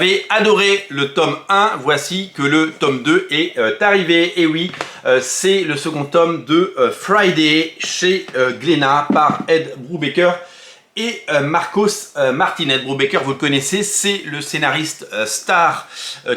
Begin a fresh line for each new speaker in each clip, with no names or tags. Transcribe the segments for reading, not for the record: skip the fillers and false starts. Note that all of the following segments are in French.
J'ai adoré le tome 1, voici que le tome 2 est arrivé. Et oui, c'est le second tome de Friday chez Glénat par Ed Brubaker et Marcos Martin. Ed Brubaker, vous le connaissez, c'est le scénariste star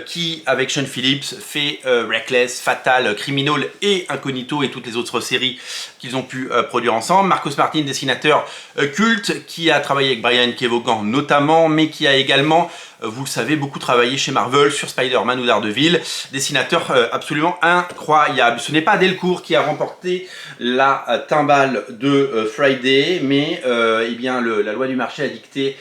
qui, avec Sean Phillips, fait Reckless, Fatal, Criminal et Incognito et toutes les autres séries qu'ils ont pu produire ensemble. Marcos Martin, dessinateur culte, qui a travaillé avec Brian Kevogan notamment, mais qui a également, vous le savez, beaucoup travaillé chez Marvel sur Spider-Man ou Daredevil, dessinateur absolument incroyable. Ce n'est pas Delcourt qui a remporté la timbale de Friday, mais eh bien, la loi du marché a dicté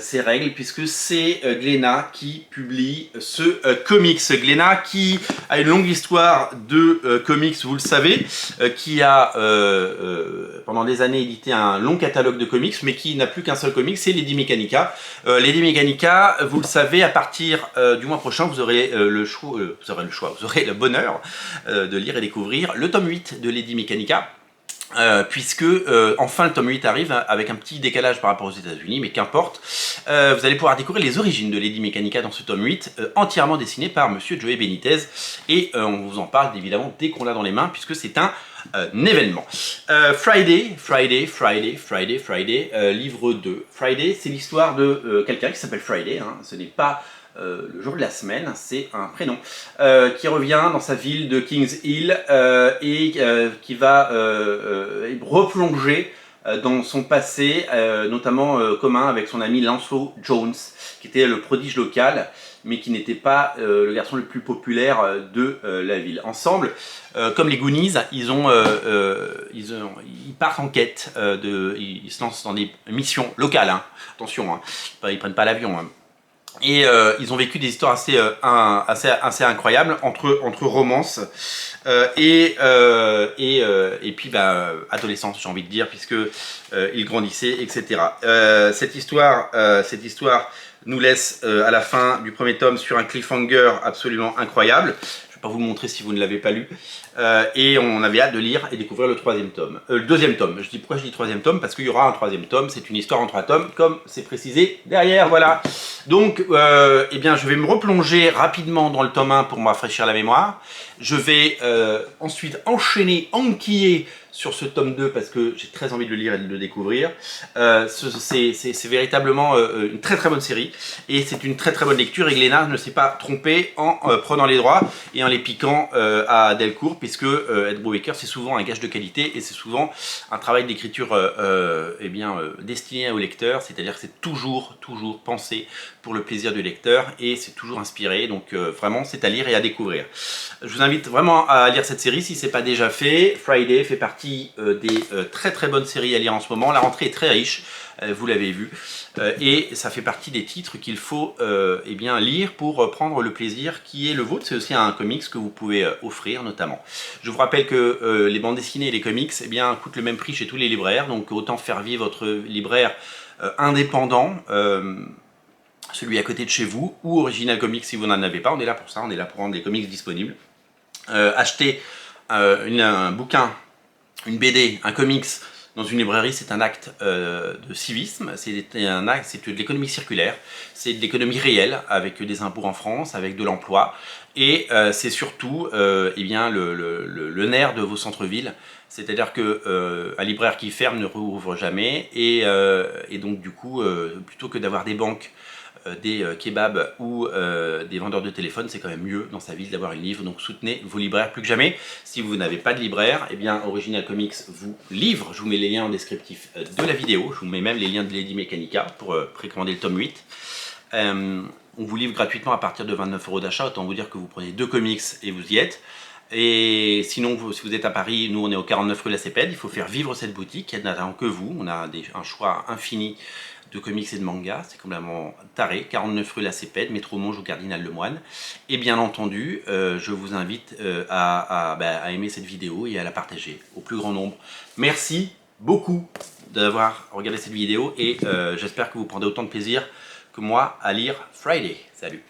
ces règles, puisque c'est Glénat qui publie ce comics. Glénat qui a une longue histoire de comics, vous le savez, qui a pendant des années édité un long catalogue de comics, mais qui n'a plus qu'un seul comics, c'est Lady Mechanika. Lady Mechanika, vous le savez, à partir du mois prochain, vous aurez vous aurez le bonheur de lire et découvrir le tome 8 de Lady Mechanika. Puisque enfin le tome 8 arrive avec un petit décalage par rapport aux États-Unis, mais qu'importe. Vous allez pouvoir découvrir les origines de Lady Mechanika dans ce tome 8, entièrement dessiné par Monsieur Joey Benitez, et on vous en parle évidemment dès qu'on l'a dans les mains, puisque c'est un événement. Friday, livre 2. Friday, c'est l'histoire de quelqu'un qui s'appelle Friday, hein. Ce n'est pas le jour de la semaine, c'est un prénom, qui revient dans sa ville de Kings Hill et qui va replonger dans son passé, notamment commun avec son ami Lancelot Jones, qui était le prodige local, mais qui n'était pas le garçon le plus populaire de la ville. Ensemble, comme les Goonies, ils partent en quête, ils se lancent dans des missions locales, hein. Attention, hein, ils prennent pas l'avion, hein. Et ils ont vécu des histoires assez incroyables entre romances et puis adolescence, j'ai envie de dire, puisque ils grandissaient, etc. Cette histoire nous laisse à la fin du premier tome sur un cliffhanger absolument incroyable. Je ne vais pas vous le montrer si vous ne l'avez pas lu. Et on avait hâte de lire et découvrir le troisième tome. Le deuxième tome. Pourquoi je dis troisième tome? Parce qu'il y aura un troisième tome. C'est une histoire en 3 tomes, comme c'est précisé derrière. Voilà. Donc, eh bien, je vais me replonger rapidement dans le tome 1 pour me rafraîchir la mémoire. Je vais ensuite enchaîner, enquiller sur ce tome 2 parce que j'ai très envie de le lire et de le découvrir. C'est véritablement une très bonne série et c'est une très bonne lecture, et Glénat ne s'est pas trompé en prenant les droits et en les piquant à Delcourt, puisque Ed Brubaker, c'est souvent un gage de qualité et c'est souvent un travail d'écriture destiné au lecteur, c'est-à-dire que c'est toujours pensé pour le plaisir du lecteur et c'est toujours inspiré, donc vraiment c'est à lire et à découvrir. Je vous invite vraiment à lire cette série si ce n'est pas déjà fait. Friday fait partie des très bonnes séries à lire en ce moment. La rentrée est très riche, vous l'avez vu, et ça fait partie des titres qu'il faut lire pour prendre le plaisir qui est le vôtre. C'est aussi un comics que vous pouvez offrir notamment. Je vous rappelle que les bandes dessinées et les comics coûtent le même prix chez tous les libraires, donc autant faire vivre votre libraire indépendant, celui à côté de chez vous, ou Original Comics si vous n'en avez pas. On est là pour ça, on est là pour rendre les comics disponibles. Acheter un bouquin, une BD, un comics dans une librairie, c'est un acte de civisme, c'est de l'économie circulaire, c'est de l'économie réelle, avec des impôts en France, avec de l'emploi, et c'est surtout le nerf de vos centres-villes, c'est-à-dire qu'un libraire qui ferme ne rouvre jamais, et donc du coup, plutôt que d'avoir des banques, des kebabs ou des vendeurs de téléphone, c'est quand même mieux dans sa ville d'avoir un livre. Donc soutenez vos libraires plus que jamais. Si vous n'avez pas de libraire, eh bien Original Comics vous livre. Je vous mets les liens en descriptif de la vidéo. Je vous mets même les liens de Lady Mechanika pour précommander le tome 8. On vous livre gratuitement à partir de 29 € d'achat. Autant vous dire que vous prenez 2 comics et vous y êtes. Et sinon, si vous êtes à Paris, nous on est au 49 rue La Cépède. Il faut faire vivre cette boutique. Elle n'attend que vous. On a un choix infini de comics et de mangas, c'est complètement taré. 49 rue La Cépède, métro Monge au Cardinal Lemoine. Et bien entendu, je vous invite à aimer cette vidéo et à la partager au plus grand nombre. Merci beaucoup d'avoir regardé cette vidéo et j'espère que vous prendrez autant de plaisir que moi à lire Friday. Salut!